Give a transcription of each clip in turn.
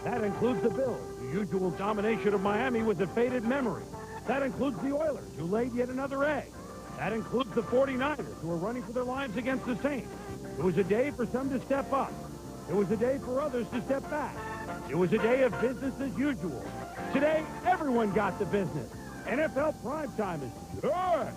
That includes the Bills, whose usual domination of Miami was a faded memory. That includes the Oilers, who laid yet another egg. That includes the 49ers, who are running for their lives against the Saints. It was a day for some to step up. It was a day for others to step back. It was a day of business as usual. Today, everyone got the business. NFL Primetime is good.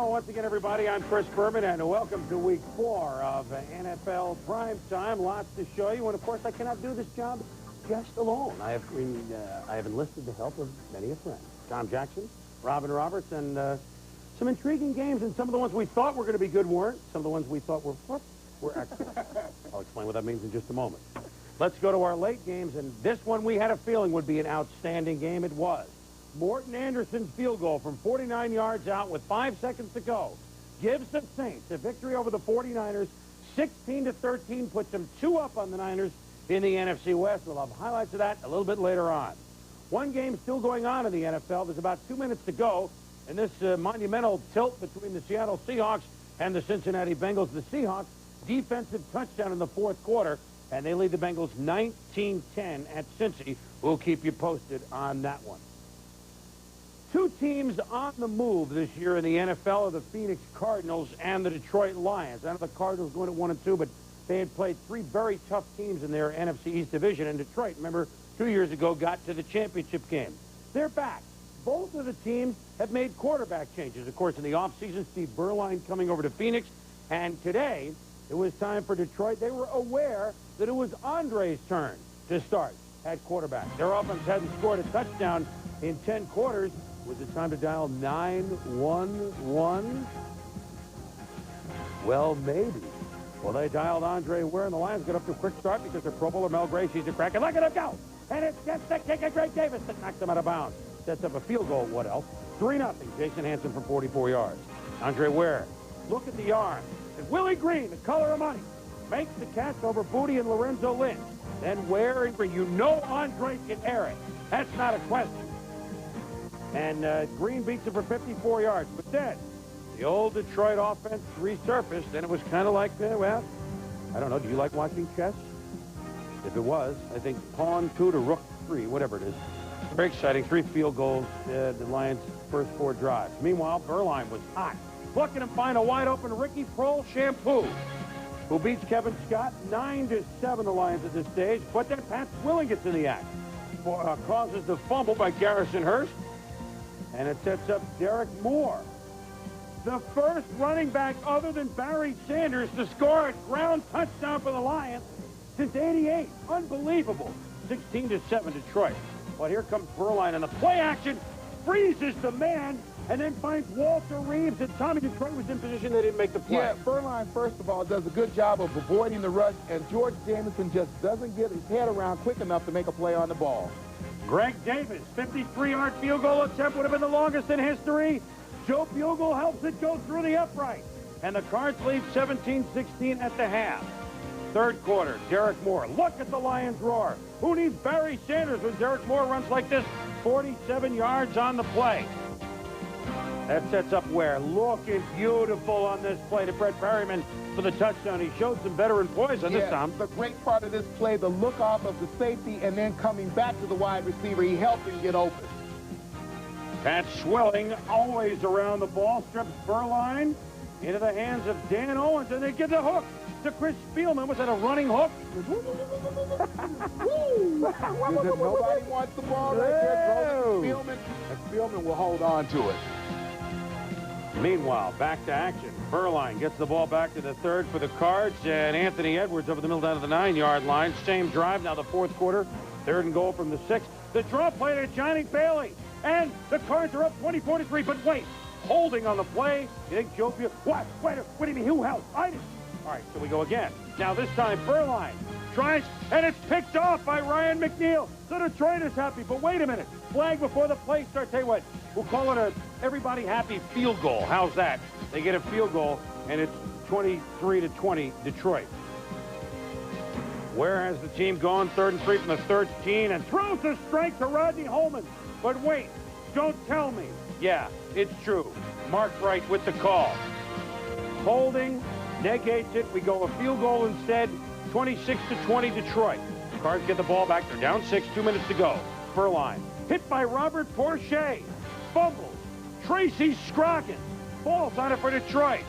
Once again, everybody, I'm Chris Berman, and welcome to Week 4 of NFL Primetime. Lots to show you, and of course, I cannot do this job just alone. I have enlisted the help of many a friend. Tom Jackson, Robin Roberts, and some intriguing games, and some of the ones we thought were going to be good weren't. Some of the ones we thought were excellent. I'll explain what that means in just a moment. Let's go to our late games, and this one we had a feeling would be an outstanding game. It was. Morton Anderson's field goal from 49 yards out with 5 seconds to go gives the Saints a victory over the 49ers. 16-13 puts them 2 up on the Niners in the NFC West. We'll have highlights of that a little bit later on. One game still going on in the NFL. There's about 2 minutes to go in this monumental tilt between the Seattle Seahawks and the Cincinnati Bengals. The Seahawks, defensive touchdown in the fourth quarter, and they lead the Bengals 19-10 at Cincy. We'll keep you posted on that one. 2 teams on the move this year in the NFL are the Phoenix Cardinals and the Detroit Lions. I know the Cardinals going at 1-2, but they had played 3 very tough teams in their NFC East division. And Detroit, remember, 2 years ago got to the championship game. They're back. Both of the teams have made quarterback changes. Of course, in the offseason, Steve Berline coming over to Phoenix. And today, it was time for Detroit. They were aware that it was Andre's turn to start at quarterback. Their offense hadn't scored a touchdown in 10 quarters. Was it time to dial 911? Well, maybe. Well, they dialed Andre Ware, and the Lions got up to a quick start because their Pro Bowler Mel Gray sees a crack, and look at him go! And it's just the kick of Greg Davis that knocks him out of bounds. Sets up a field goal, what else? 3-0, Jason Hansen from 44 yards. Andre Ware, look at the arm. And Willie Green, the color of money, makes the catch over Booty and Lorenzo Lynch. Then Ware and Green. You know Andre can air it. That's not a question. And Green beats him for 54 yards. But then, the old Detroit offense resurfaced, and it was kind of like, well, I don't know. Do you like watching chess? If it was, I think pawn 2 to rook 3, whatever it is. Very exciting. 3 field goals, the Lions' first 4 drives. Meanwhile, Berline was hot. Look at him find a wide-open Ricky Prohl Shampoo, who beats Kevin Scott 9-7, the Lions at this stage. But then Pat Swilling gets in the act. Causes the fumble by Garrison Hurst. And it sets up Derek Moore, the first running back other than Barry Sanders to score a ground touchdown for the Lions since '88. Unbelievable. 16-7 Detroit. But here comes Berline, and the play action freezes the man and then finds Walter Reeves. And Tommy, Detroit was in position. They didn't make the play. Yeah, Berline, first of all, does a good job of avoiding the rush, and George Jamison just doesn't get his head around quick enough to make a play on the ball. Greg Davis, 53-yard field goal attempt would have been the longest in history. Joe Bugel helps it go through the upright. And the Cards lead 17-16 at the half. Third quarter, Derek Moore. Look at the Lions roar. Who needs Barry Sanders when Derek Moore runs like this? 47 yards on the play. That sets up Ware. Looking beautiful on this play to Brett Perryman for the touchdown. He showed some veteran poise on this time. The great part of this play, the look off of the safety and then coming back to the wide receiver. He helped him get open. Pat Swilling always around the ball. Strips Berline into the hands of Dan Owens, and they give the hook to Chris Spielman. Was that a running hook? Nobody wants the ball right there. Throw it to Spielman, and Spielman will hold on to it. Meanwhile, back to action. Berline gets the ball back to the 3rd for the Cards, and Anthony Edwards over the middle down to the 9-yard line. Same drive, now the 4th quarter. 3rd and goal from the 6th. The draw play to Johnny Bailey, and the Cards are up 20-43, but wait, holding on the play. You think Joe Buell? What? Wait, what do you mean, who held? I didn't. All right, so we go again. Now this time, Berline tries, and it's picked off by Ryan McNeil. So Detroit is happy, but wait a minute. Flag before the play starts. Tell you what, we'll call it everybody happy field goal. How's that? They get a field goal, and it's 23-20 Detroit. Where has the team gone? 3rd and 3 from the 13, and throws the strike to Rodney Holman. But wait, don't tell me. Yeah, it's true. Mark Wright with the call. Holding negates it. We go a field goal instead. 26-20 Detroit. Cards get the ball back. They're down 6, 2 minutes to go. Furline. Hit by Robert Porcher. Fumbles. Tracy Scroggins. Falls on it for Detroit.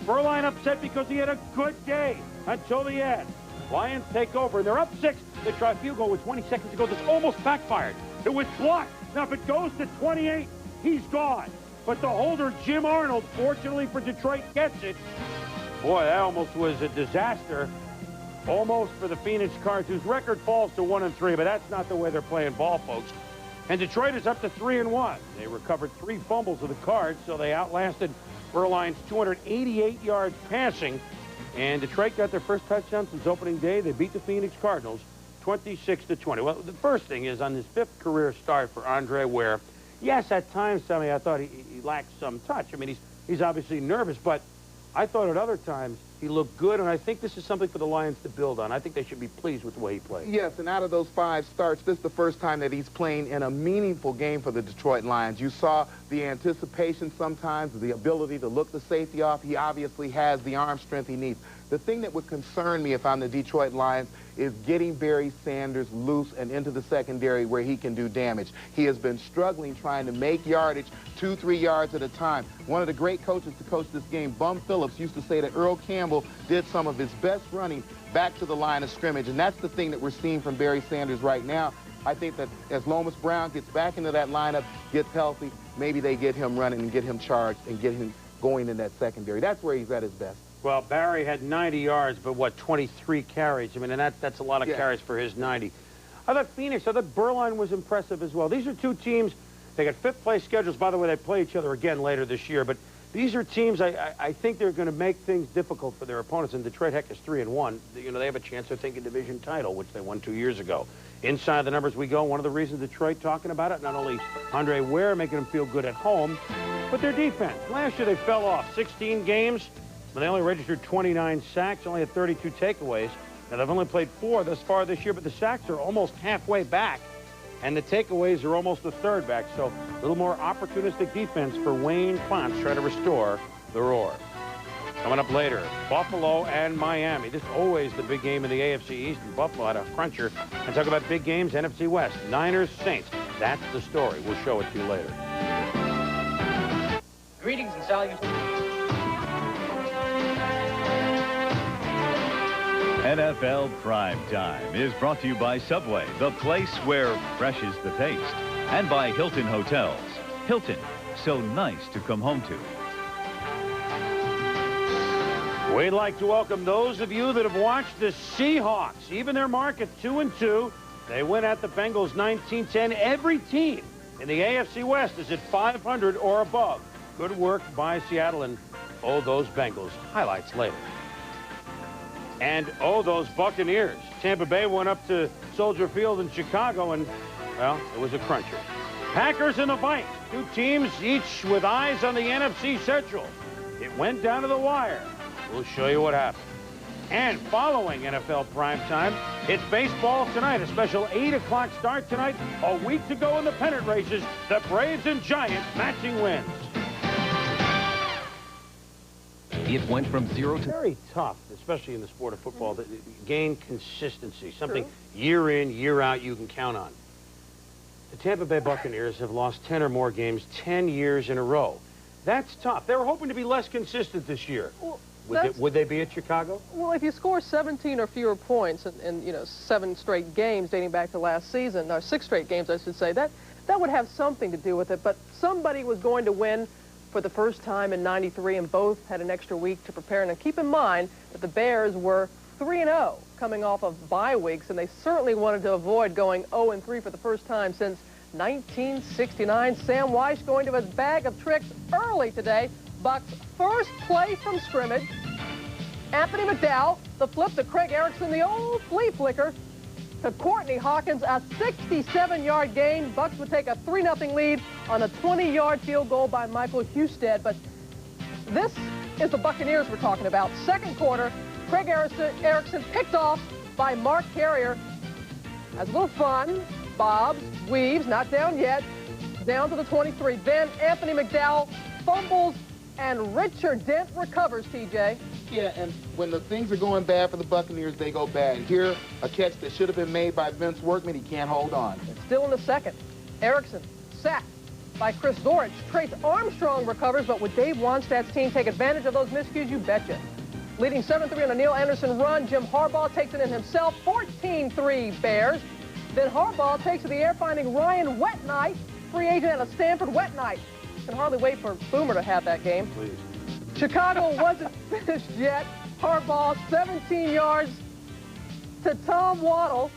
Furline upset because he had a good day until the end. Lions take over, and they're up 6. They try a field goal with 20 seconds to go. This almost backfired. It was blocked. Now, if it goes to 28, he's gone. But the holder, Jim Arnold, fortunately for Detroit, gets it. Boy, that almost was a disaster. Almost for the Phoenix Cards, whose record falls to 1-3, but that's not the way they're playing ball, folks. And Detroit is up to 3-1. They recovered 3 fumbles of the Cards, so they outlasted Furline's 288 yards passing. And Detroit got their first touchdown since opening day. They beat the Phoenix Cardinals 26-20. Well, the first thing is on his 5th career start for Andre Ware, yes, at times, Sammy, I thought he lacked some touch. I mean, he's obviously nervous, but I thought at other times he looked good, and I think this is something for the Lions to build on. I think they should be pleased with the way he played. Yes, and out of those 5 starts, this is the first time that he's playing in a meaningful game for the Detroit Lions. You saw the anticipation sometimes, the ability to look the safety off. He obviously has the arm strength he needs. The thing that would concern me if I'm the Detroit Lions is getting Barry Sanders loose and into the secondary where he can do damage. He has been struggling trying to make yardage 2-3 yards at a time. One of the great coaches to coach this game, Bum Phillips, used to say that Earl Campbell did some of his best running back to the line of scrimmage, and that's the thing that we're seeing from Barry Sanders right now. I think that as Lomas Brown gets back into that lineup, gets healthy, maybe they get him running and get him charged and get him going in that secondary. That's where he's at his best. Well, Barry had 90 yards, but what, 23 carries? I mean, and that's a lot of carries for his 90. I thought Berline was impressive as well. These are 2 teams. They got 5th place schedules. By the way, they play each other again later this year. But these are teams I think they're going to make things difficult for their opponents. And Detroit, heck, is 3-1. You know, they have a chance to take a division title, which they won 2 years ago. Inside the numbers we go. One of the reasons Detroit talking about it, not only Andre Ware making them feel good at home, but their defense. Last year they fell off 16 games. They only registered 29 sacks, only had 32 takeaways. Now, they've only played 4 thus far this year, but the sacks are almost halfway back, and the takeaways are almost a third back. So a little more opportunistic defense for Wayne Fontes trying to restore the roar. Coming up later, Buffalo and Miami. This is always the big game in the AFC East, and Buffalo had a cruncher. And talk about big games, NFC West, Niners, Saints. That's the story. We'll show it to you later. Greetings and salutations. NFL Primetime is brought to you by Subway, the place where fresh is the taste, and by Hilton Hotels. Hilton, so nice to come home to. We'd like to welcome those of you that have watched the Seahawks. Even their mark at 2-2. They win at the Bengals 19-10. Every team in the AFC West is at 500 or above. Good work by Seattle, and oh, those Bengals. Highlights later. And, oh, those Buccaneers. Tampa Bay went up to Soldier Field in Chicago, and, well, it was a cruncher. Packers and the Vikes, 2 teams each with eyes on the NFC Central. It went down to the wire. We'll show you what happened. And following NFL Primetime, it's baseball tonight. A special 8 o'clock start tonight. A week to go in the pennant races. The Braves and Giants matching wins. It went from 0 to... Very tough, especially in the sport of football, to gain consistency, something year in, year out you can count on. The Tampa Bay Buccaneers have lost 10 or more games 10 years in a row. That's tough. They were hoping to be less consistent this year. Well, would they be at Chicago? Well, if you score 17 or fewer points in 7 straight games dating back to last season, or 6 straight games, I should say, that would have something to do with it. But somebody was going to win for the first time in '93, and both had an extra week to prepare. And keep in mind that the Bears were 3-0 coming off of bye weeks, and they certainly wanted to avoid going 0-3 for the first time since 1969. Sam Weiss going to his bag of tricks early today. Buck's first play from scrimmage. Anthony McDowell, the flip to Craig Erickson, the old flea flicker. to Courtney Hawkins, a 67-yard gain. Bucks would take a 3-0 lead on a 20-yard field goal by Michael Husted. But this is the Buccaneers we're talking about. Second quarter, Craig Erickson picked off by Mark Carrier. Has a little fun. Bobs, weaves, not down yet. Down to the 23. Then Anthony McDowell fumbles and Richard Dent recovers, TJ. Yeah, and when the things are going bad for the Buccaneers, they go bad. Here, a catch that should have been made by Vince Workman, he can't hold on. It's still in the second. Erickson sacked by Chris Zorich. Trace Armstrong recovers, but would Dave Wannstedt's team take advantage of those miscues? You betcha. Leading 7-3 on a Neil Anderson run, Jim Harbaugh takes it in himself, 14-3 Bears. Then Harbaugh takes to the air, finding Ryan Wetnight, free agent out of Stanford. Wetnight can hardly wait for Boomer to have that game. Please. Chicago wasn't finished yet. Harbaugh, 17 yards to Tom Waddle.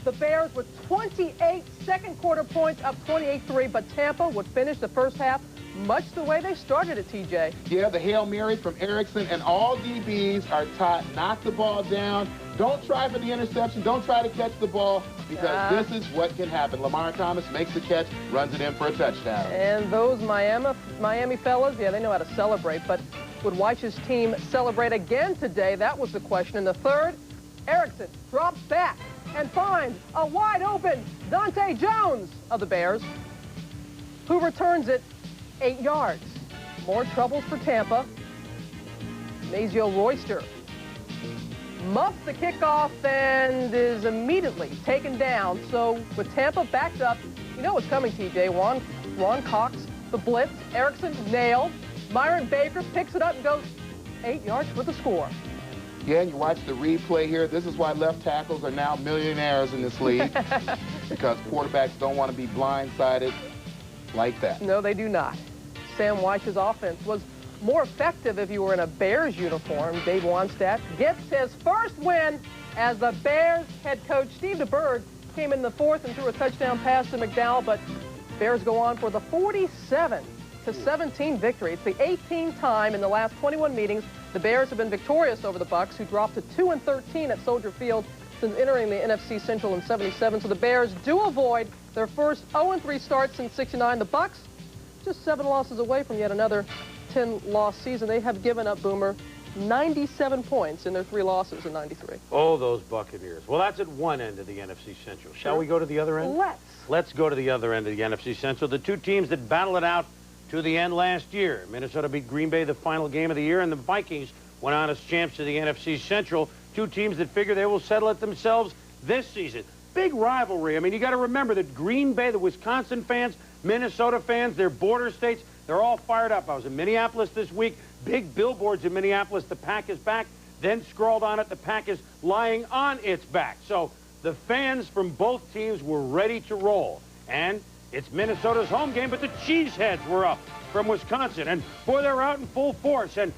The Bears with 28 second quarter points, up 28-3, but Tampa would finish the first half much the way they started it, TJ. Yeah, the Hail Mary from Erickson, and all DBs are taught knock the ball down. Don't try for the interception. Don't try to catch the ball, because this is what can happen. Lamar Thomas makes the catch, runs it in for a touchdown. And those Miami fellas, yeah, they know how to celebrate, but would Weich's team celebrate again today? That was the question. In the third, Erickson drops back and finds a wide-open Dante Jones of the Bears, who returns it 8 yards. More troubles for Tampa. Mazio Royster muffs the kickoff and is immediately taken down. So with Tampa backed up, you know what's coming, TJ. Ron Cox, the blitz. Erickson nailed. Myron Baker picks it up and goes 8 yards for the score. Yeah, and you watch the replay here. This is why left tackles are now millionaires in this league, because quarterbacks don't want to be blindsided like that. No, they do not. Sam Weich's offense was more effective if you were in a Bears uniform. Dave Wannstedt gets his first win as the Bears head coach Steve DeBerg came in the fourth and threw a touchdown pass to McDowell, but Bears go on for the 47-17 victory. It's the 18th time in the last 21 meetings the Bears have been victorious over the Bucs, who dropped to 2-13 at Soldier Field since entering the NFC Central in '77. So the Bears do avoid their first 0-3 start since '69. The Bucs just 7 losses away from yet another 10-loss season. They have given up, Boomer, 97 points in their 3 losses in '93. Oh, those Buccaneers. Well, that's at one end of the NFC Central. Shall we go to the other end? Let's go to the other end of the NFC Central. The two teams that battled it out to the end last year. Minnesota beat Green Bay the final game of the year, and the Vikings went on as champs to the NFC Central. Two teams that figure they will settle it themselves this season. Big rivalry. I mean, you got to remember that Green Bay, the Wisconsin fans, Minnesota fans, their border states, they're all fired up. I was in Minneapolis this week. Big billboards in Minneapolis. The Pack is back. Then scrawled on it, the Pack is lying on its back. So the fans from both teams were ready to roll. And it's Minnesota's home game, but the Cheeseheads were up from Wisconsin. And, boy, they're out in full force. And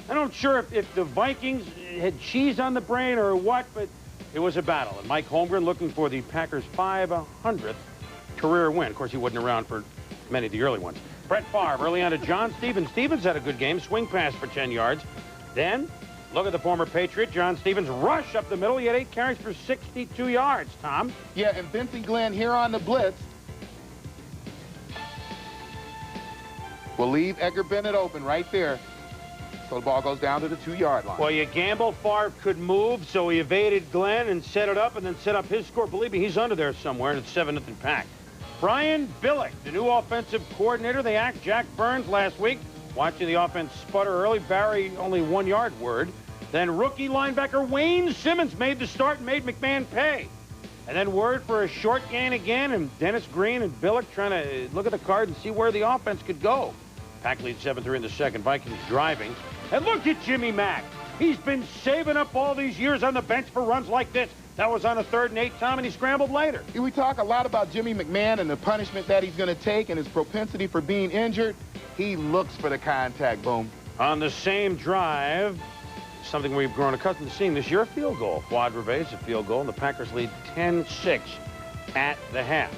I'm not sure if the Vikings had cheese on the brain or what, but it was a battle. And Mike Holmgren looking for the Packers' 500th career win. Of course, he wasn't around for many of the early ones. Brett Favre early on to John Stevens. Stevens had a good game, swing pass for 10 yards. Then, look at the former Patriot, John Stevens, rush up the middle. He had 8 carries for 62 yards, Tom. Yeah, and Vincey Glenn here on the blitz will leave Edgar Bennett open right there. So the ball goes down to the 2-yard line. Well, you gamble Favre could move, so he evaded Glenn and set it up and then set up his score. Believe me, he's under there somewhere, and it's 7-0 Pack. Brian Billick, the new offensive coordinator. They axed Jack Burns last week. Watching the offense sputter early. Barry only 1-yard word. Then rookie linebacker Wayne Simmons made the start and made McMahon pay. And then word for a short gain again, and Dennis Green and Billick trying to look at the card and see where the offense could go. Pack leads 7-3 in the second. Vikings driving. And look at Jimmy Mack. He's been saving up all these years on the bench for runs like this. That was on a 3rd and 8, Tom, and he scrambled later. We talk a lot about Jimmy McMahon and the punishment that he's going to take and his propensity for being injured. He looks for the contact, Boom. On the same drive, something we've grown accustomed to seeing this year, a field goal. Fuad Reveiz, a field goal, and the Packers lead 10-6 at the half.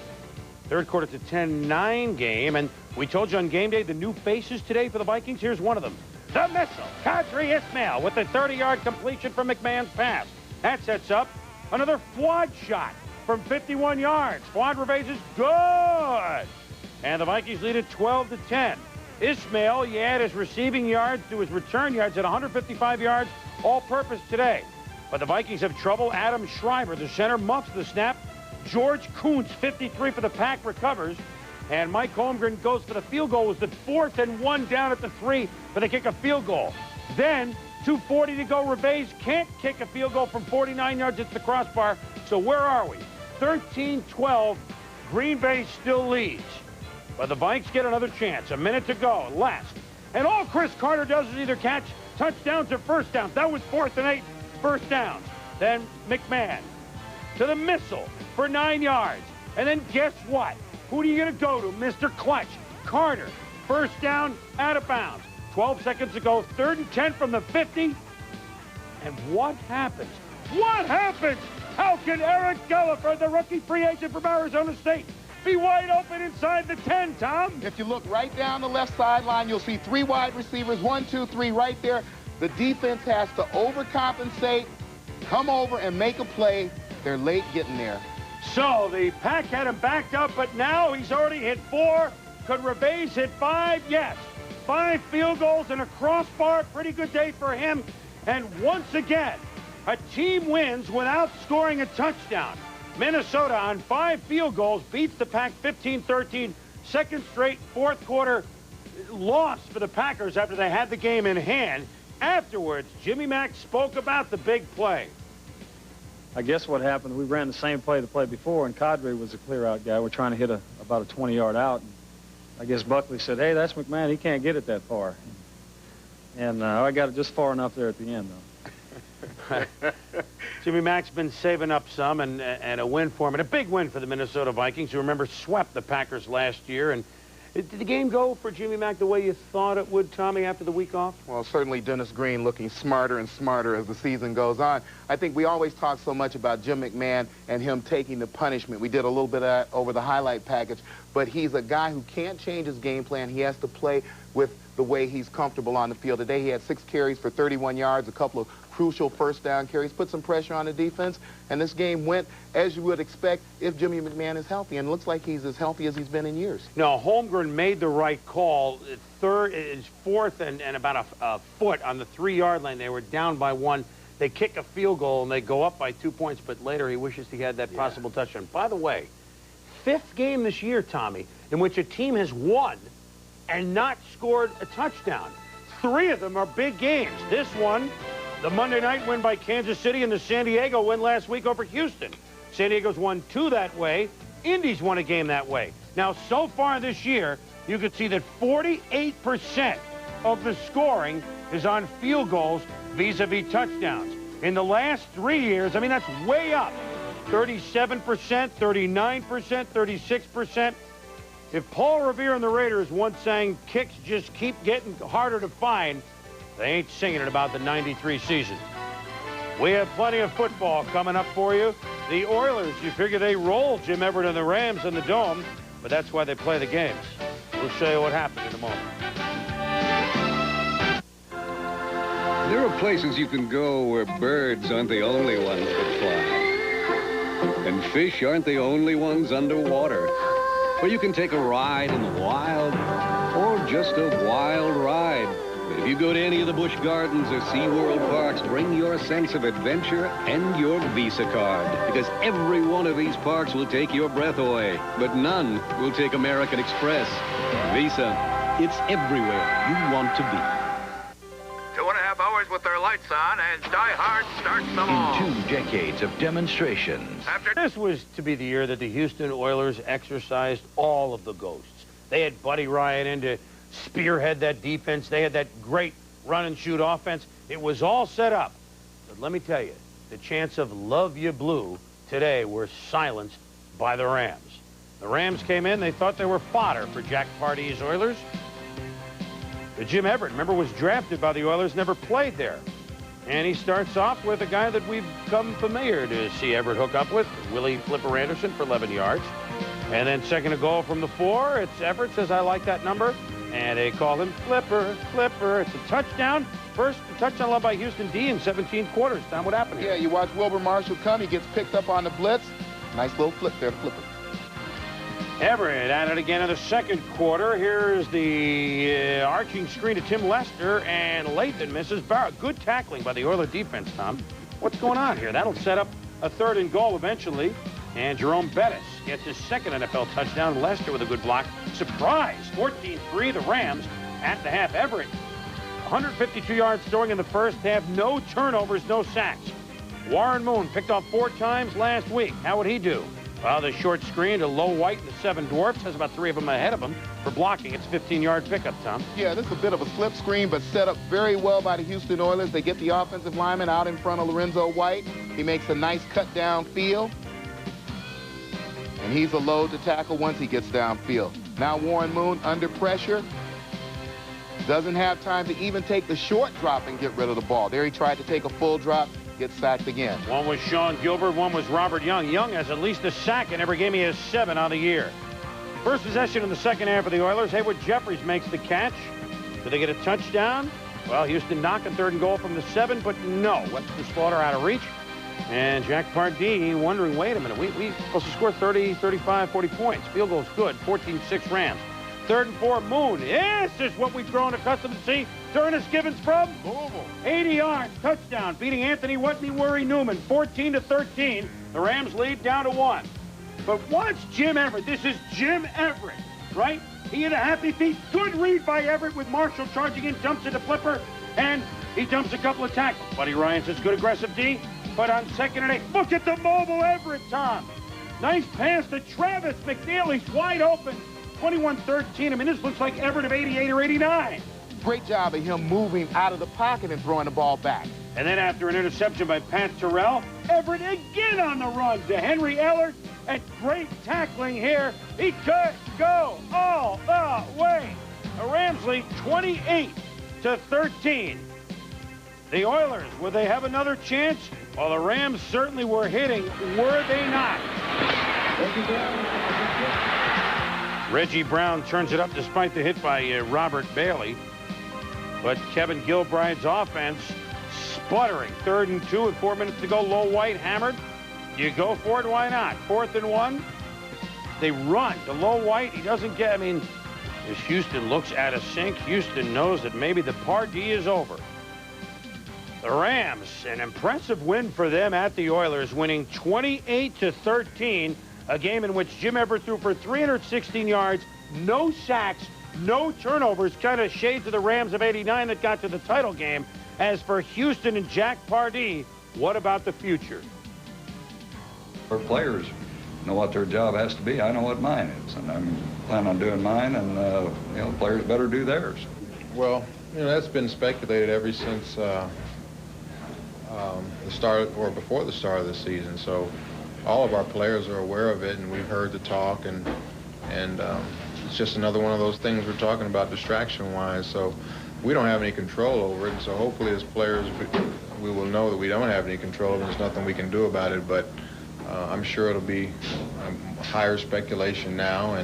Third quarter to 10-9 game, and we told you on game day the new faces today for the Vikings. Here's one of them. The missile, Kadri Ismail with the 30-yard completion from McMahon's pass. That sets up Another Fuad shot from 51 yards. Fuad Reveiz is good. And the Vikings lead it 12-10. Ismail, you add his receiving yards to his return yards at 155 yards all-purpose today. But the Vikings have trouble. Adam Schreiber, the center, muffs the snap. George Kuntz, 53 for the Pack, recovers. And Mike Holmgren goes for the field goal. It was the 4th and 1 down at the 3 for the kick a field goal. Then, 2:40 to go. Reveiz can't kick a field goal from 49 yards. It's the crossbar. So where are we? 13-12. Green Bay still leads. But the Vikes get another chance. A minute to go. Last. And all Chris Carter does is either catch touchdowns or first downs. That was 4th and 8. First downs. Then McMahon to the missile for 9 yards. And then guess what? Who are you going to go to? Mr. Clutch. Carter. First down, out of bounds. 12 seconds to go. 3rd and 10 from the 50. And what happens? What happens? How can Eric Gallagher, the rookie free agent from Arizona State, be wide open inside the 10, Tom? If you look right down the left sideline, you'll see 3 wide receivers, 1, 2, 3 right there. The defense has to overcompensate, come over and make a play. They're late getting there. So the Pack had him backed up, but now he's already hit 4. Could Reveiz hit 5? Yes. 5 field goals and a crossbar. Pretty good day for him. And once again, a team wins without scoring a touchdown. Minnesota on 5 field goals beats the Pack 15-13. Second straight fourth quarter loss for the Packers after they had the game in hand. Afterwards, Jimmy Mack spoke about the big play. I guess what happened, we ran the same play the play before, and Cadre was a clear-out guy. We're trying to hit about a 20-yard out. And I guess Buckley said, hey, that's McMahon. He can't get it that far. And I got it just far enough there at the end, though. Jimmy Mack's been saving up some, and a win for him, and a big win for the Minnesota Vikings, who, remember, swept the Packers last year. And did the game go for Jimmy Mack the way you thought it would, Tommy, after the week off? Well, certainly Dennis Green looking smarter and smarter as the season goes on. I think we always talk so much about Jim McMahon and him taking the punishment. We did a little bit of that over the highlight package, but he's a guy who can't change his game plan. He has to play with the way he's comfortable on the field. Today he had 6 carries for 31 yards, a couple of crucial first down carries, put some pressure on the defense, and this game went as you would expect if Jimmy McMahon is healthy, and it looks like he's as healthy as he's been in years. No, Holmgren made the right call. 4th and about a foot on the 3-yard line. They were down by 1. They kick a field goal, and they go up by 2 points, but later he wishes he had that possible touchdown. By the way, 5th game this year, Tommy, in which a team has won and not scored a touchdown. 3 of them are big games. This one, the Monday night win by Kansas City, and the San Diego win last week over Houston. San Diego's won 2 that way. Indy's won a game that way. Now, so far this year, you can see that 48% of the scoring is on field goals vis-a-vis touchdowns. In the last 3 years, I mean, that's way up. 37%, 39%, 36%. If Paul Revere and the Raiders once sang kicks just keep getting harder to find, they ain't singing it about the 93 season. We have plenty of football coming up for you. The Oilers, you figure they roll Jim Everett and the Rams in the Dome, but that's why they play the games. We'll show you what happened in a moment. There are places you can go where birds aren't the only ones that fly. And fish aren't the only ones underwater. Where you can take a ride in the wild, or just a wild ride. But if you go to any of the Busch Gardens or SeaWorld parks, bring your sense of adventure and your Visa card. Because every one of these parks will take your breath away, but none will take American Express. Visa, it's everywhere you want to be. 2.5 hours with their lights on, and Die Hard starts them all. In 2 decades of demonstrations. This was to be the year that the Houston Oilers exercised all of the ghosts. They had Buddy Ryan in to spearhead that defense. They had that great run-and-shoot offense. It was all set up. But let me tell you, the chants of Love You Blue today were silenced by the Rams. The Rams came in. They thought they were fodder for Jack Party's Oilers. Jim Everett, remember, was drafted by the Oilers, never played there. And he starts off with a guy that we've come familiar to see Everett hook up with, Willie Flipper Anderson, for 11 yards. And then second to goal from the 4, it's Everett says, I like that number. And they call him Flipper, Flipper. It's a touchdown. first touchdown allowed by Houston D in 17 quarters. Tom, what happened here? Yeah, you watch Wilbur Marshall come. He gets picked up on the blitz. Nice little flip there to flip it. Everett at it again in the second quarter. Here's the arching screen to Tim Lester, and Lathan misses Barrett. Good tackling by the Oiler defense, Tom. What's going on here? That'll set up a 3rd and goal eventually. And Jerome Bettis gets his second NFL touchdown. Lester with a good block. Surprise! 14-3, the Rams at the half. Everett, 152 yards throwing in the first half. No turnovers, no sacks. Warren Moon picked off 4 times last week. How would he do? Well, the short screen to Low White and the 7 Dwarfs has about 3 of them ahead of him for blocking. It's 15-yard pickup, Tom. Yeah, this is a bit of a slip screen, but set up very well by the Houston Oilers. They get the offensive lineman out in front of Lorenzo White. He makes a nice cut downfield. And he's a load to tackle once he gets downfield. Now Warren Moon under pressure. Doesn't have time to even take the short drop and get rid of the ball. There he tried to take a full drop. Gets sacked again. One was Sean Gilbert, one was Robert Young. Young has at least a sack in every game. He has 7 on the year. First possession in the second half of the Oilers. Hayward Jeffries makes the catch. Do they get a touchdown? Well, Houston knocking 3rd and goal from the 7, but no. Webster Slaughter out of reach. And Jack Pardee wondering, wait a minute, we supposed to score 30, 35, 40 points. Field goal's good, 14-6 Rams. 3rd and 4, Moon. Yes, this is what we've grown accustomed to see. Ernest Givens from Louisville. 80 yards, touchdown, beating Anthony Whitney Worry Newman, 14-13. The Rams lead down to 1. But watch Jim Everett. This is Jim Everett, right? He had a happy feet. Good read by Everett with Marshall charging in, jumps into Flipper, and he dumps a couple of tackles. Buddy Ryan says good aggressive D, but on 2nd and 8, look at the mobile Everett, Tom. Nice pass to Travis McNeil. He's wide open. 21-13. I mean, this looks like Everett of 88 or 89. Great job of him moving out of the pocket and throwing the ball back. And then after an interception by Pat Terrell, Everett again on the run to Henry Ellert. And great tackling here. He could go all the way. The Rams lead 28-13. The Oilers, will they have another chance? Well, the Rams certainly were hitting, were they not? Reggie Brown turns it up despite the hit by Robert Bailey. But Kevin Gilbride's offense sputtering. 3rd and 2 with 4 minutes to go. Low White hammered. You go for it, why not? 4th and 1. They run to Low White. He doesn't get, I mean, as Houston looks at a sink, Houston knows that maybe the Pardee is over. The Rams, an impressive win for them at the Oilers, winning 28-13, a game in which Jim Everett threw for 316 yards, no sacks, no turnovers, kind of shade to the Rams of 89 that got to the title game. As for Houston and Jack Pardee, what about the future? Our players know what their job has to be. I know what mine is, and I'm planning on doing mine, and you know, the players better do theirs. Well, you know, that's been speculated ever since the start, or before the start of the season. So all of our players are aware of it, and we've heard the talk, and it's just another one of those things we're talking about distraction-wise. So we don't have any control over it, and so hopefully as players we will know that we don't have any control over it. There's nothing we can do about it, but I'm sure it'll be higher speculation now,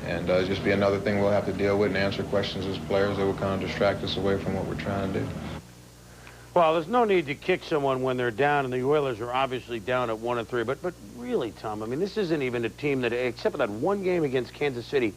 and just be another thing we'll have to deal with and answer questions as players that will kind of distract us away from what we're trying to do. Well, there's no need to kick someone when they're down, and the Oilers are obviously down at 1-3. But really, Tom, I mean, this isn't even a team that, except for that one game against Kansas City,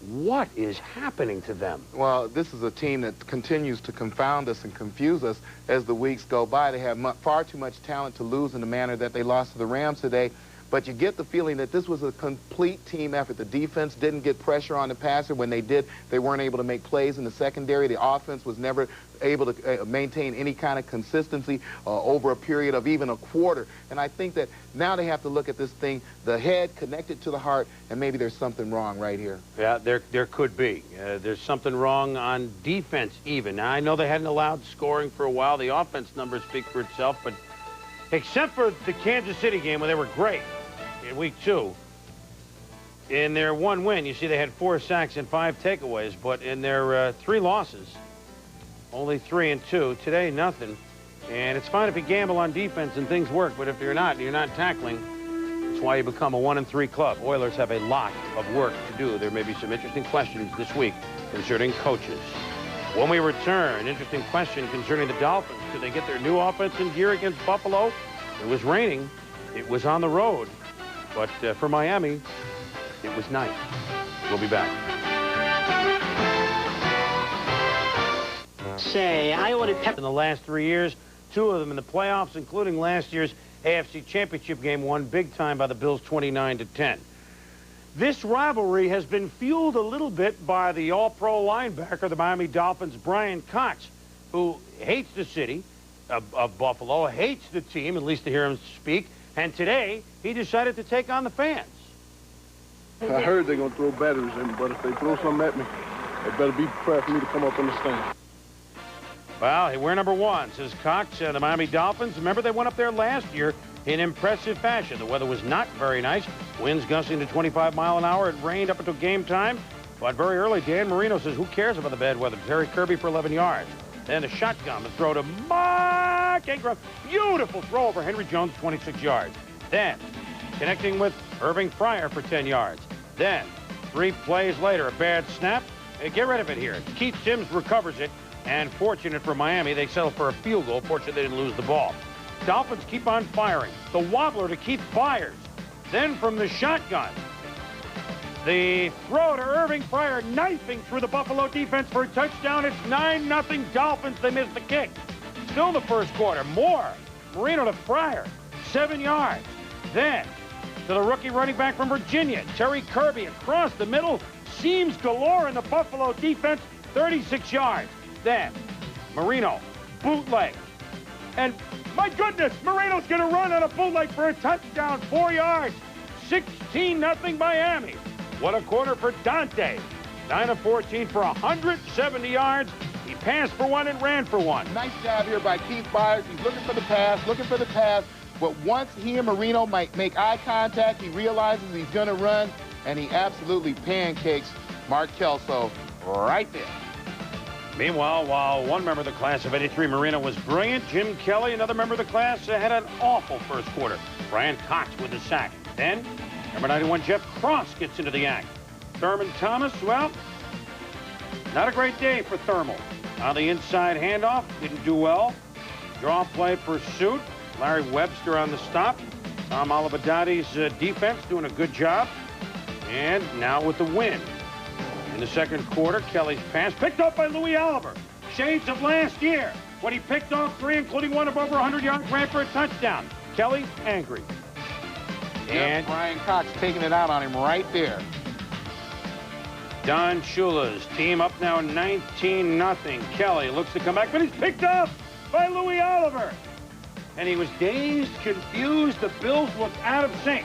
what is happening to them? Well, this is a team that continues to confound us and confuse us as the weeks go by. They have far too much talent to lose in the manner that they lost to the Rams today. But you get the feeling that this was a complete team effort. The defense didn't get pressure on the passer. When they did, they weren't able to make plays in the secondary. The offense was never able to maintain any kind of consistency over a period of even a quarter. And I think that now they have to look at this thing, the head connected to the heart, and maybe there's something wrong right here. Yeah, there could be. There's something wrong on defense even. Now, I know they hadn't allowed scoring for a while. The offense numbers speak for itself, but except for the Kansas City game where they were great in week 2, in their one win, you see they had 4 sacks and 5 takeaways, but in their 3 losses, only 3 and 2. Today, nothing. And it's fine if you gamble on defense and things work, but if you're not tackling, that's why you become a 1-3 club. Oilers have a lot of work to do. There may be some interesting questions this week concerning coaches. When we return, interesting question concerning the Dolphins. Could they get their new offense in gear against Buffalo? It was raining. It was on the road. But for Miami, it was nice. We'll be back. Say, I ordered in the last 3 years, 2 of them in the playoffs, including last year's AFC Championship game, won big time by the Bills 29-10. This rivalry has been fueled a little bit by the all-pro linebacker of the Miami Dolphins, Brian Cox, who hates the city of Buffalo, hates the team, at least to hear him speak, and today he decided to take on the fans. I heard they're going to throw batteries in me, but if they throw something at me, they better be prepared for me to come up on the stand. Well, we're number 1, says Cox. The Miami Dolphins, remember they went up there last year in impressive fashion. The weather was not very nice. Winds gusting to 25 miles an hour. It rained up until game time. But very early, Dan Marino says, who cares about the bad weather? Terry Kirby for 11 yards. Then the shotgun, the throw to Mark Ingram. Beautiful throw over Henry Jones, 26 yards. Then connecting with Irving Fryer for 10 yards. Then 3 plays later, a bad snap. Get rid of it here. Keith Sims recovers it. And fortunate for Miami, they settle for a field goal. Fortunately, they didn't lose the ball. Dolphins keep on firing. The wobbler to Keith Byers. Then from the shotgun, the throw to Irving Fryer, knifing through the Buffalo defense for a touchdown. It's 9-0 Dolphins. They missed the kick. Still in the first quarter. More. Marino to Fryer. 7 yards. Then to the rookie running back from Virginia, Terry Kirby, across the middle. Seams galore in the Buffalo defense. 36 yards. Then Marino, bootleg. And my goodness, Marino's going to run on a bootleg for a touchdown, 4 yards. 16-0 Miami. What a quarter for Dante. 9 of 14 for 170 yards. He passed for 1 and ran for 1. Nice job here by Keith Byers. He's looking for the pass, But once he and Marino might make eye contact, he realizes he's going to run, and he absolutely pancakes Mark Kelso right there. Meanwhile, while one member of the class of '83, Marino, was brilliant, Jim Kelly, another member of the class, had an awful first quarter. Brian Cox with the sack. Then, number 91, Jeff Cross gets into the act. Thurman Thomas, well, not a great day for Thermal. On the inside handoff, didn't do well. Draw play pursuit. Larry Webster on the stop. Tom Olivadotti's defense doing a good job. And now with the win. In the second quarter, Kelly's pass picked up by Louis Oliver. Shades of last year when he picked off 3, including one of over 100 yards, ran for a touchdown. Kelly angry. And Brian Cox taking it out on him right there. Don Shula's team up now 19-0. Kelly looks to come back, but he's picked up by Louis Oliver. And he was dazed, confused. The Bills looked out of sync.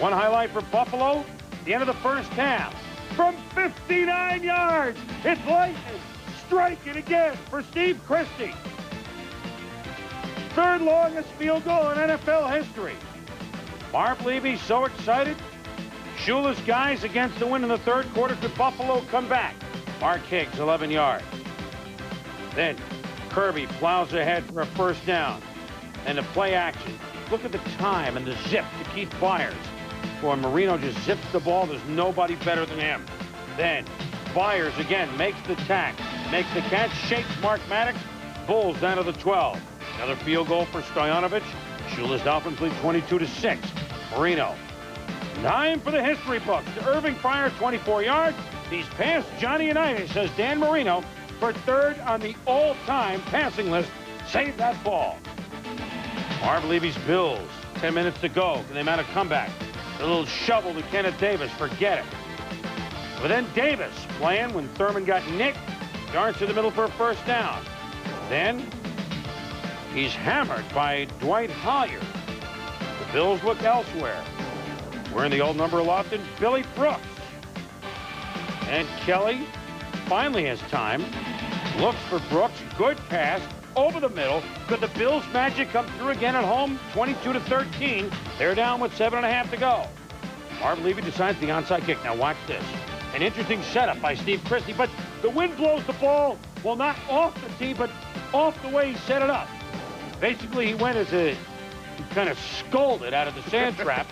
One highlight for Buffalo, the end of the first half. From 59 yards, it's lightning. Striking again for Steve Christie. 3rd longest field goal in NFL history. Marv Levy so excited. Shula's guys against the win in the third quarter. Could Buffalo come back? Mark Higgs, 11 yards. Then Kirby plows ahead for a first down. And the play action. Look at the time and the zip to Keith Byers. Boy, Marino just zips the ball. There's nobody better than him. Then Byers again makes the tack, makes the catch, shakes Mark Maddox. Bulls down to the 12. Another field goal for Stojanovic. Shula's Dolphins lead 22-6. Marino. 9 for the history books. To Irving Fryer, 24 yards. He's passed Johnny Unitas, says Dan Marino, for 3rd on the all-time passing list. Save that ball. Marv Levy's Bills. 10 minutes to go. Can they mount a comeback? A little shovel to Kenneth Davis. Forget it. But then Davis playing when Thurman got nicked. Darts to the middle for a first down. Then he's hammered by Dwight Hollier. The Bills look elsewhere. Wearing the old number aloft in Billy Brooks. And Kelly finally has time. Looks for Brooks. Good pass. Over the middle. Could the Bills' magic come through again at home? 22-13. They're down with 7.5 to go. Marv Levy decides the onside kick. Now watch this. An interesting setup by Steve Christie, but the wind blows the ball, well, not off the tee, but off the way he set it up. Basically, he went as a kind of scolded out of the sand trap.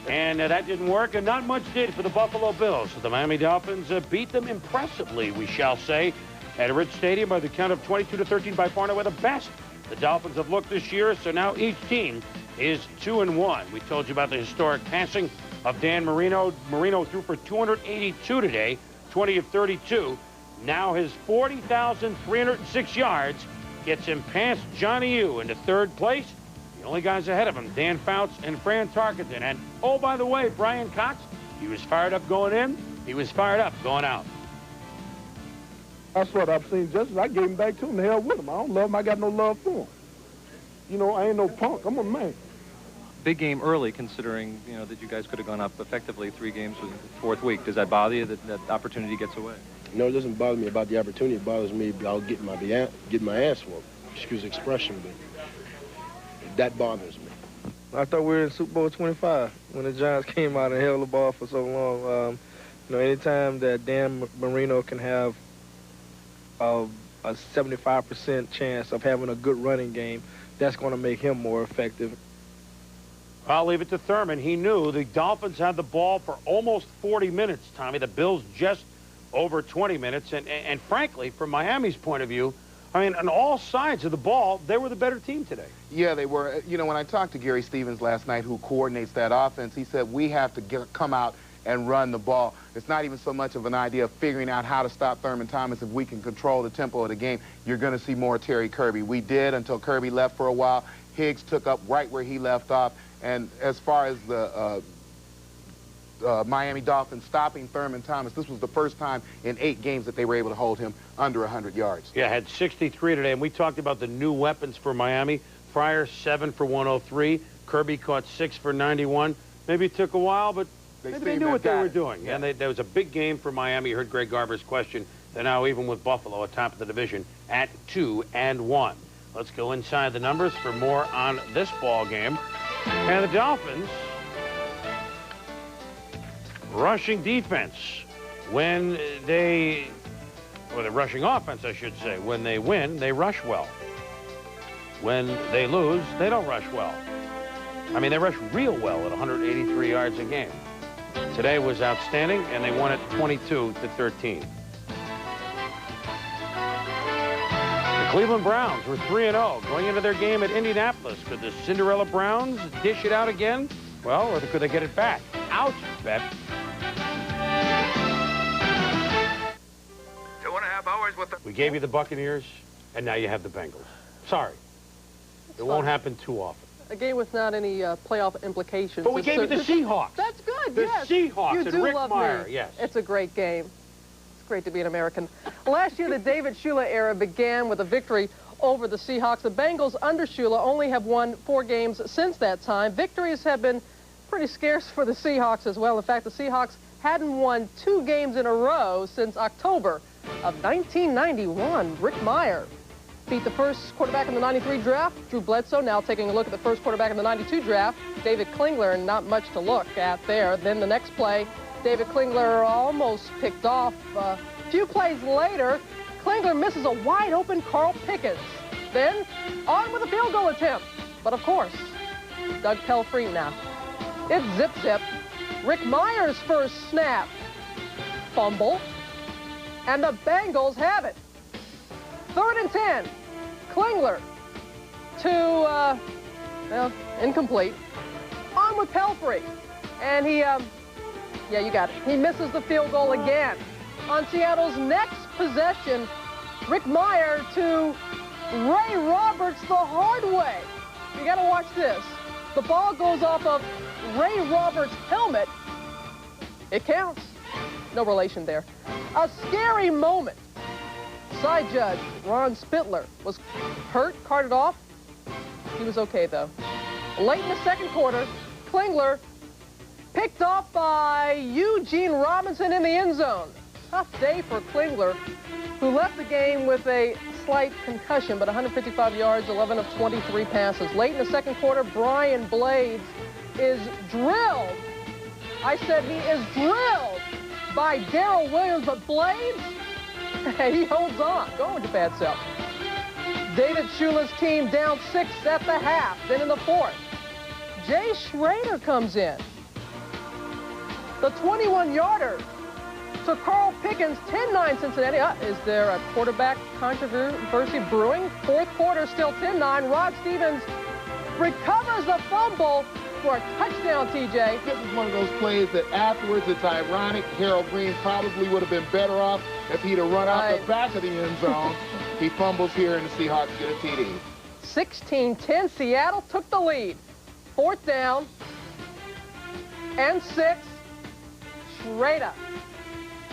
And that didn't work, and not much did for the Buffalo Bills. So the Miami Dolphins beat them impressively, we shall say, at Rich Stadium by the count of 22-13. By far and away the best the Dolphins have looked this year. So now each team is 2-1. We told you about the historic passing of Dan Marino. Marino threw for 282 today, 20 of 32. Now his 40,306 yards gets him past Johnny U into third place. The only guys ahead of him, Dan Fouts and Fran Tarkenton. And, oh, by the way, Brian Cox, he was fired up going in. He was fired up going out. That's what I've seen Justice. I gave him back to him. The hell with him. I don't love him. I got no love for him. You know, I ain't no punk. I'm a man. Big game early, considering, you know, that you guys could have gone up effectively 3 games in the 4th week. Does that bother you that that opportunity gets away? No, it doesn't bother me about the opportunity. It bothers me about getting my ass whooped. Excuse the expression, but that bothers me. I thought we were in Super Bowl 25 when the Giants came out and held the ball for so long. You know, anytime that Dan Marino can have a 75% chance of having a good running game, that's going to make him more effective. I'll leave it to Thurman. He knew the Dolphins had the ball for almost 40 minutes, Tommy. The Bills just over 20 minutes. And frankly, from Miami's point of view, I mean, on all sides of the ball, they were the better team today. Yeah, they were. You know, when I talked to Gary Stevens last night, who coordinates that offense, he said, we have to come out and run the ball. It's not even so much of an idea of figuring out how to stop Thurman Thomas. If we can control the tempo of the game, you're going to see more Terry Kirby. We did until Kirby left for a while. Higgs took up right where he left off. And as far as the Miami Dolphins stopping Thurman Thomas, this was the first time in 8 games that they were able to hold him under 100 yards. Yeah, had 63 today, and we talked about the new weapons for Miami. Fryer, 7 for 103. Kirby caught 6 for 91. Maybe it took a while, but maybe they knew what they were doing. Yeah. And there was a big game for Miami. You heard Greg Garber's question. They're now even with Buffalo atop of the division at 2-1. Let's go inside the numbers for more on this ball game. And the Dolphins, rushing defense, when they, or the rushing offense, I should say, when they win, they rush well. When they lose, they don't rush well. I mean, they rush real well at 183 yards a game. Today was outstanding, and they won it 22-13. The Cleveland Browns were 3-0 going into their game at Indianapolis. Could the Cinderella Browns dish it out again? Well, or could they get it back? Ouch, Bet. 2.5 hours with the... We gave you the Buccaneers, and now you have the Bengals. Sorry. It won't happen too often. A game with not any playoff implications. But we gave you the Seahawks. That's good, the yes. Seahawks you and do Rick love Meyer, me. yes. It's a great game. It's great to be an American. Last year, the David Shula era began with a victory over the Seahawks. The Bengals under Shula only have won 4 games since that time. Victories have been pretty scarce for the Seahawks as well. In fact, the Seahawks hadn't won 2 games in a row since October of 1991. Rick Meyer beat the first quarterback in the 93 draft, Drew Bledsoe. Now taking a look at the first quarterback in the 92 draft, David Klingler, and not much to look at there. Then the next play, David Klingler almost picked off. A few plays later, Klingler misses a wide-open Carl Pickens. Then on with a field goal attempt. But of course, Doug Pelfrey now. It's zip-zip. Rick Meyer's first snap. Fumble. And the Bengals have it. 3rd and 10. Klingler to, well, incomplete. On with Pelfrey. And he, yeah, you got it. He misses the field goal again. On Seattle's next possession, Rick Meyer to Ray Roberts the hard way. You got to watch this. The ball goes off of Ray Roberts' helmet. It counts. No relation there. A scary moment. Side judge Ron Spittler was hurt, carted off. He was okay, though. Late in the second quarter, Klingler picked off by Eugene Robinson in the end zone. Tough day for Klingler, who left the game with a slight concussion, but 155 yards, 11 of 23 passes. Late in the second quarter, Brian Blades is drilled. I said he is drilled by Darrell Williams, but Blades, he holds on. Go with your bad self. David Shula's team down 6 at the half. Then in the 4th, Jay Schrader comes in. The 21-yarder to Carl Pickens, 10-9 Cincinnati. Is there a quarterback controversy brewing? Fourth quarter, still 10-9. Rod Stevens recovers the fumble for a touchdown, TJ. This is one of those plays that afterwards, it's ironic. Harold Green probably would have been better off if he'd have run out the back of the end zone. He fumbles here, and the Seahawks get a TD. 16-10, Seattle took the lead. Fourth down and 6. Schrader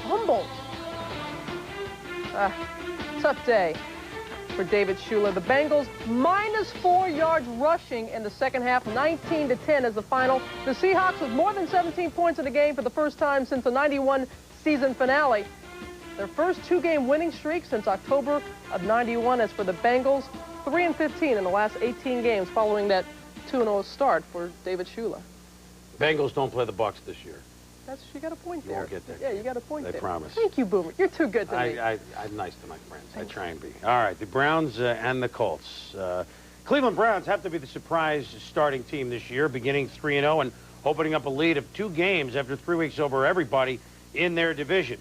fumbles. Tough day for David Shula. The Bengals -4 yards rushing in the second half, 19-10 as the final. The Seahawks with more than 17 points in the game for the first time since the '91 season finale. Their first 2-game winning streak since October of '91. As for the Bengals, 3-15 in the last 18 games following that 2-0 start for David Shula. Bengals don't play the Bucs this year. You got a point there. You won't get that. Yeah, you got a point there. I promise. Thank you, Boomer. You're too good to me. I'm nice to my friends. I try and be. All right, the Browns and the Colts. Cleveland Browns have to be the surprise starting team this year, beginning 3-0 and opening up a lead of 2 games after 3 weeks over everybody in their division.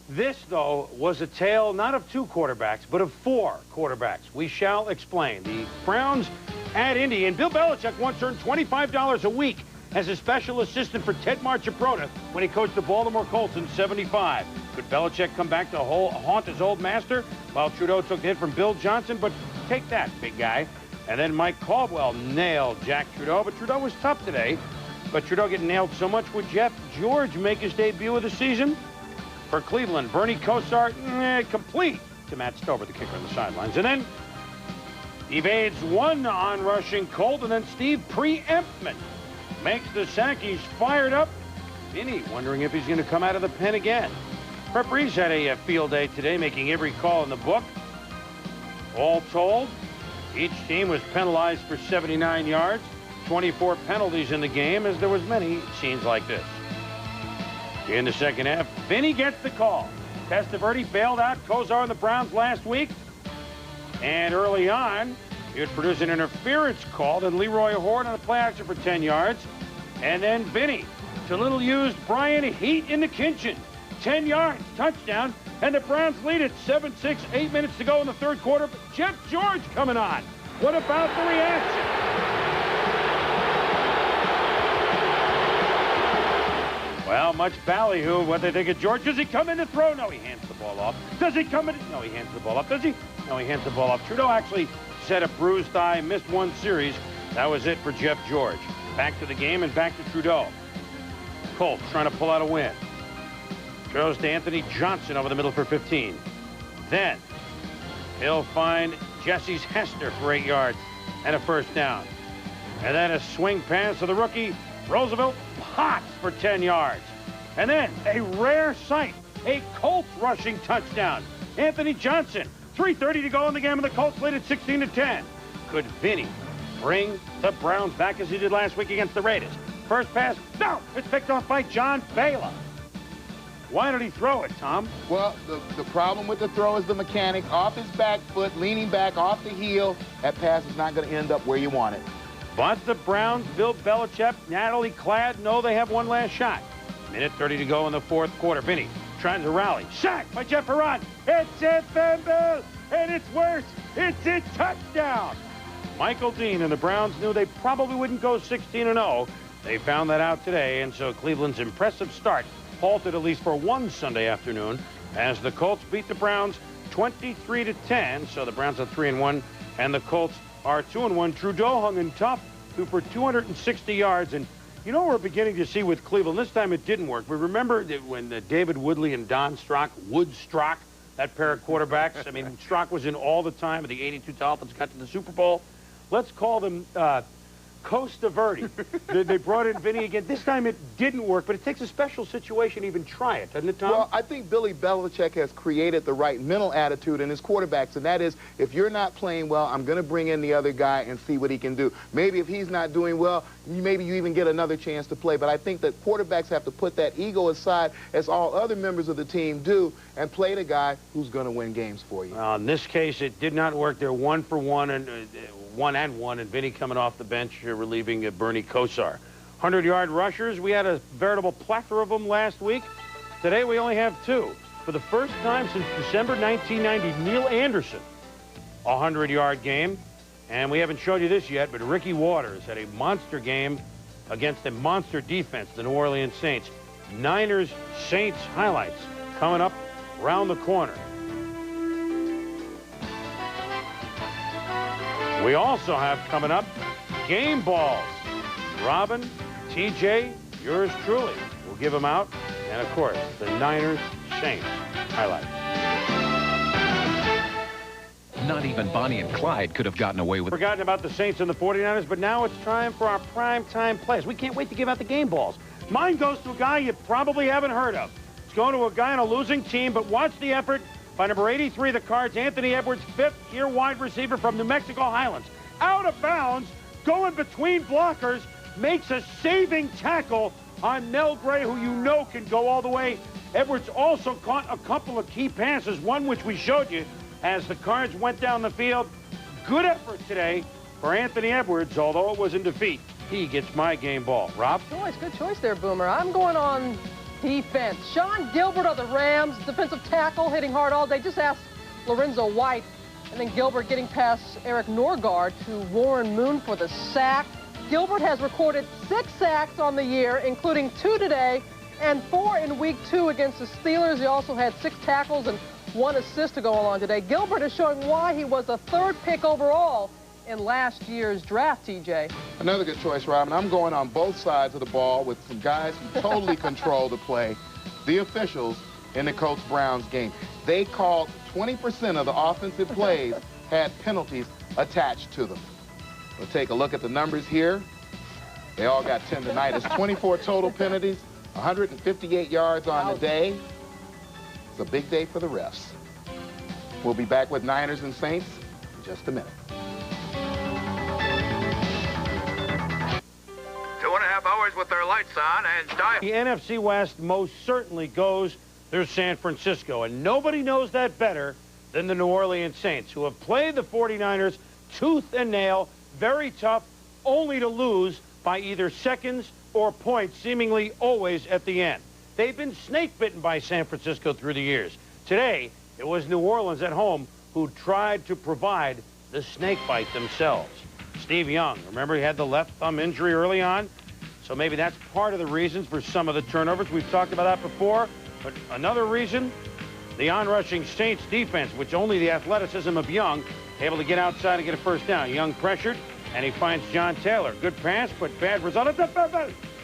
This, though, was a tale not of 2 quarterbacks, but of 4 quarterbacks. We shall explain. The Browns at Indy, and Bill Belichick once earned $25 a week as a special assistant for Ted Marchipronta when he coached the Baltimore Colts in '75. Could Belichick come back to haunt his old master? While Trudeau took the hit from Bill Johnson, but take that, big guy. And then Mike Caldwell nailed Jack Trudeau, but Trudeau was tough today. But Trudeau getting nailed so much, would Jeff George make his debut of the season? For Cleveland, Bernie Kosar, complete to Matt Stover, the kicker on the sidelines. And then evades 1 on-rushing Colt, and then Steve Preemptman makes the sack. He's fired up. Vinny wondering if he's going to come out of the pen again. Brett Breeze had a field day today, making every call in the book. All told, each team was penalized for 79 yards, 24 penalties in the game, as there was many scenes like this. In the second half, Vinny gets the call. Testaverde bailed out Kosar and the Browns last week. And early on, he would produce an interference call, then Leroy Horde on a play action for 10 yards. And then Vinny to little used Brian Heat in the kitchen. 10 yards, touchdown, and the Browns lead at 7-6, 8 minutes to go in the third quarter. But Jeff George coming on. What about the reaction? Well, much ballyhoo what they think of George. Does he come in to throw? No, he hands the ball off. Does he come in? No, he hands the ball off. Does he? No, he hands the ball off. Trudeau actually said a bruised thigh, missed 1 series. That was it for Jeff George. Back to the game and back to Trudeau. Colts trying to pull out a win. Throws to Anthony Johnson over the middle for 15. Then he'll find Jesse's Hester for 8 yards and a first down. And then a swing pass to the rookie Roosevelt Potts for 10 yards. And then a rare sight, a Colts rushing touchdown. Anthony Johnson, 3:30 to go in the game, and the Colts lead at 16-10. Could Vinny bring the Browns back as he did last week against the Raiders? First pass, no, it's picked off by John Baylor. Why did he throw it, Tom? Well, the problem with the throw is the mechanics. Off his back foot, leaning back off the heel. That pass is not going to end up where you want it. But the Browns, Bill Belichick, Natalie Cladd know they have one last shot. Minute 30 to go in the fourth quarter. Vinny trying to rally. Sacked by Jeff Perron. It's a fumble, and it's worse. It's a touchdown. Michael Dean and the Browns knew they probably wouldn't go 16-0. They found that out today, and so Cleveland's impressive start halted at least for one Sunday afternoon as the Colts beat the Browns 23-10. So the Browns are 3-1, and the Colts are 2-1. Trudeau hung in tough, threw for 260 yards, and you know what we're beginning to see with Cleveland? This time it didn't work. We remember that when David Woodley and Don Strock, Woodstock, that pair of quarterbacks, I mean, Strock was in all the time, but the 82 Dolphins got to the Super Bowl. Let's call them Costa Verde. They brought in Vinny again. This time it didn't work, but it takes a special situation to even try it, doesn't it, Tom? Well, I think Billy Belichick has created the right mental attitude in his quarterbacks, and that is, if you're not playing well, I'm going to bring in the other guy and see what he can do. Maybe if he's not doing well, maybe you even get another chance to play. But I think that quarterbacks have to put that ego aside, as all other members of the team do, and play the guy who's going to win games for you. In this case, it did not work. They're 1 for 1, and 1-1, and Vinny coming off the bench relieving Bernie Kosar. 100-yard rushers, we had a veritable plethora of them last week. Today we only have 2. For the first time since December 1990, Neil Anderson, a 100-yard game. And we haven't showed you this yet, but Ricky Waters had a monster game against a monster defense, the New Orleans Saints. Niners-Saints highlights coming up around the corner. We also have coming up game balls. Robin, TJ, yours truly will give them out. And, of course, the Niners-Saints highlights. Not even Bonnie and Clyde could have gotten away with it. Forgotten about the Saints and the 49ers, but now it's time for our primetime plays. We can't wait to give out the game balls. Mine goes to a guy you probably haven't heard of. It's going to a guy on a losing team, but watch the effort by number 83 of the Cards, Anthony Edwards, fifth-year wide receiver from New Mexico Highlands. Out of bounds, going between blockers, makes a saving tackle on Nell Gray, who you know can go all the way. Edwards also caught a couple of key passes, one which we showed you as the Cards went down the field. Good effort today for Anthony Edwards, although it was in defeat. He gets my game ball. Rob? Good choice there, Boomer. I'm going on defense. Sean Gilbert of the Rams, defensive tackle, hitting hard all day. Just ask Lorenzo White. And then Gilbert getting past Eric Norgard to Warren Moon for the sack. Gilbert has recorded 6 sacks on the year, including 2 today and 4 in week 2 against the Steelers. He also had 6 tackles and 1 assist to go along today. Gilbert is showing why he was the 3rd pick overall in last year's draft, TJ. Another good choice, Robin. I'm going on both sides of the ball with some guys who totally control the play. The officials in the Coach Browns game. They called 20% of the offensive plays had penalties attached to them. We'll take a look at the numbers here. They all got 10 tonight. It's 24 total penalties, 158 yards on the day. It's a big day for the refs. We'll be back with Niners and Saints in just a minute. 2.5 hours with their lights on and die. The NFC West most certainly goes through San Francisco, and nobody knows that better than the New Orleans Saints, who have played the 49ers tooth and nail, very tough, only to lose by either seconds or points, seemingly always at the end. They've been snake-bitten by San Francisco through the years. Today, it was New Orleans at home who tried to provide the snake bite themselves. Steve Young, remember he had the left thumb injury early on? So maybe that's part of the reasons for some of the turnovers. We've talked about that before. But another reason, the on-rushing Saints defense, which only the athleticism of Young, able to get outside and get a first down. Young pressured, and he finds John Taylor. Good pass, but bad result.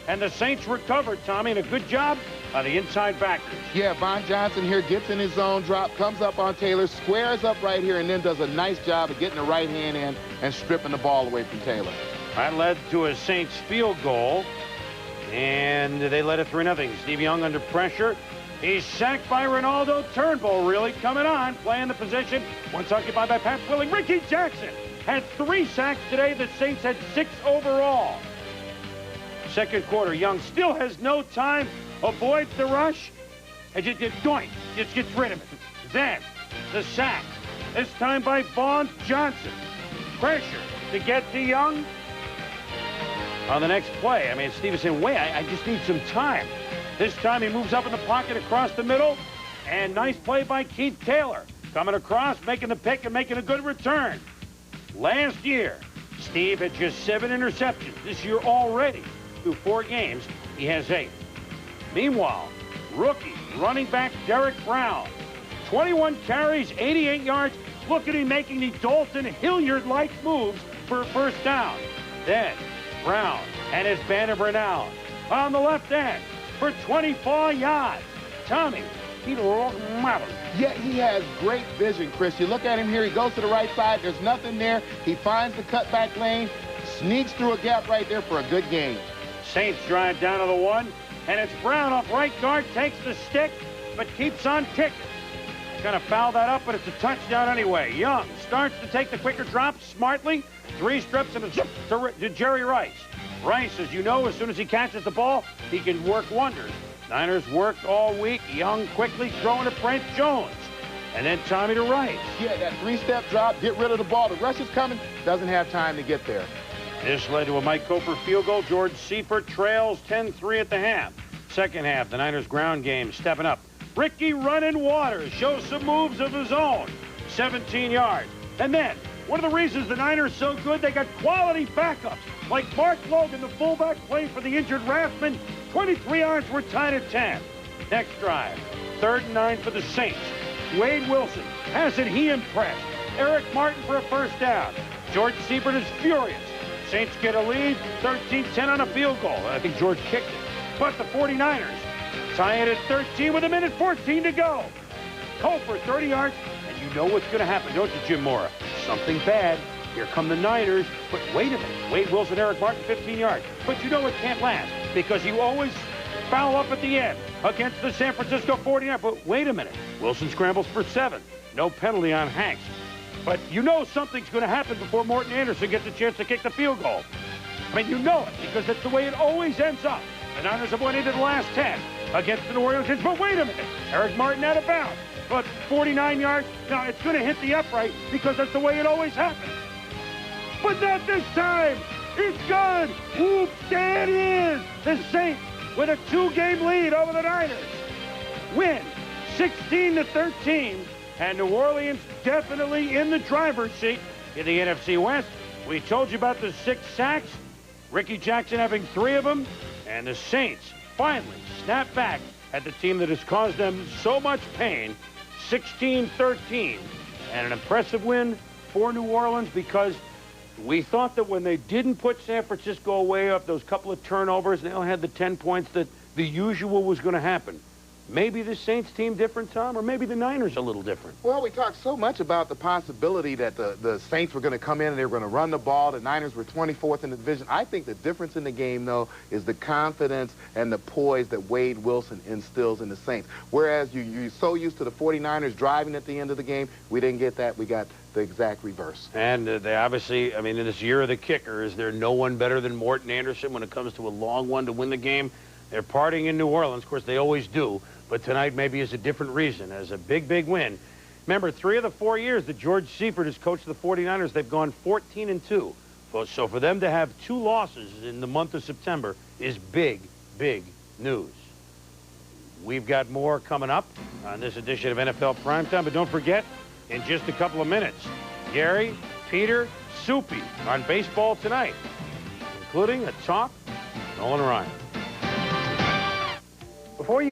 And the Saints recovered, Tommy, and a good job by the inside backers. Yeah, Von Johnson here gets in his zone drop, comes up on Taylor, squares up right here, and then does a nice job of getting the right hand in and stripping the ball away from Taylor. That led to a Saints field goal, and they led it 3-0. Steve Young under pressure. He's sacked by Ronaldo. Turnbull really coming on, playing the position. Once occupied by Pat Willing. Ricky Jackson had 3 sacks today. The Saints had 6 overall. Second quarter, Young still has no time, avoids the rush, and just gets rid of it. Then, the sack, this time by Vaughn Johnson. Pressure to get to Young. On the next play, I mean, Stevenson, wait, I just need some time. This time he moves up in the pocket across the middle, and nice play by Keith Taylor. Coming across, making the pick, and making a good return. Last year, Steve had just 7 interceptions. This year already, through 4 games, he has 8. Meanwhile, rookie running back Derek Brown, 21 carries, 88 yards. Look at him making the Dalton Hilliard-like moves for a first down. Then, Brown and his band of renown on the left end for 24 yards. Tommy, yeah, he has great vision, Chris. You look at him here, he goes to the right side, there's nothing there. He finds the cutback lane, sneaks through a gap right there for a good gain. Saints drive down to the 1, and it's Brown off right guard, takes the stick, but keeps on kicking. Gonna foul that up, but it's a touchdown anyway. Young starts to take the quicker drop smartly. 3 strips and a zip to Jerry Rice. Rice, as you know, as soon as he catches the ball, he can work wonders. Niners worked all week. Young quickly throwing to Brent Jones. And then Tommy to right. Yeah, that three-step drop, get rid of the ball. The rush is coming, doesn't have time to get there. This led to a Mike Coper field goal. George Seifert trails 10-3 at the half. Second half, the Niners ground game stepping up. Ricky Runnin' Waters shows some moves of his own. 17 yards. And then, one of the reasons the Niners are so good, they got quality backups. Like Mark Logan, the fullback, playing for the injured Rathman. 23 yards were tied at 10. Next drive, 3rd and 9 for the Saints. Wade Wilson, hasn't he impressed? Eric Martin for a first down. George Seifert is furious. Saints get a lead, 13-10 on a field goal. I think George kicked it. But the 49ers tie it at 13 with 1:14 to go. Coper, 30 yards, and you know what's going to happen, don't you, Jim Mora? Something bad. Here come the Niners. But wait a minute. Wade Wilson, Eric Martin, 15 yards. But you know it can't last because you always foul up at the end against the San Francisco 49ers. But wait a minute. Wilson scrambles for 7. No penalty on Hanks. But you know something's going to happen before Morton Anderson gets a chance to kick the field goal. I mean, you know it because that's the way it always ends up. The Niners have went into the last 10 against the New Orleans Saints. But wait a minute. Eric Martin out of bounds. But 49 yards. Now, it's going to hit the upright because that's the way it always happens. But not this time. It's good. Whoop, there it is. The Saints with a 2-game lead over the Niners. Win 16-13. And New Orleans definitely in the driver's seat in the NFC West. We told you about the 6 sacks. Ricky Jackson having 3 of them. And the Saints finally snap back at the team that has caused them so much pain. 16-13. And an impressive win for New Orleans because we thought that when they didn't put San Francisco away off those couple of turnovers, they only had the 10 points, that the usual was going to happen. Maybe the Saints team different, Tom, or maybe the Niners a little different. Well, we talked so much about the possibility that the Saints were going to come in and they were going to run the ball. The Niners were 24th in the division. I think the difference in the game, though, is the confidence and the poise that Wade Wilson instills in the Saints. Whereas you're so used to the 49ers driving at the end of the game, we didn't get that. We got the exact reverse. And they obviously, I mean, in this year of the kicker, is there no one better than Morton Anderson when it comes to a long one to win the game? They're partying in New Orleans. Of course, they always do. But tonight maybe is a different reason, as a big, big win. Remember, 3 of the 4 years that George Seifert has coached the 49ers, they've gone 14-2. So for them to have 2 losses in the month of September is big, big news. We've got more coming up on this edition of NFL Primetime. But don't forget, in just a couple of minutes, Gary, Peter, Soupy on Baseball Tonight, including a talk, Nolan Ryan. Before you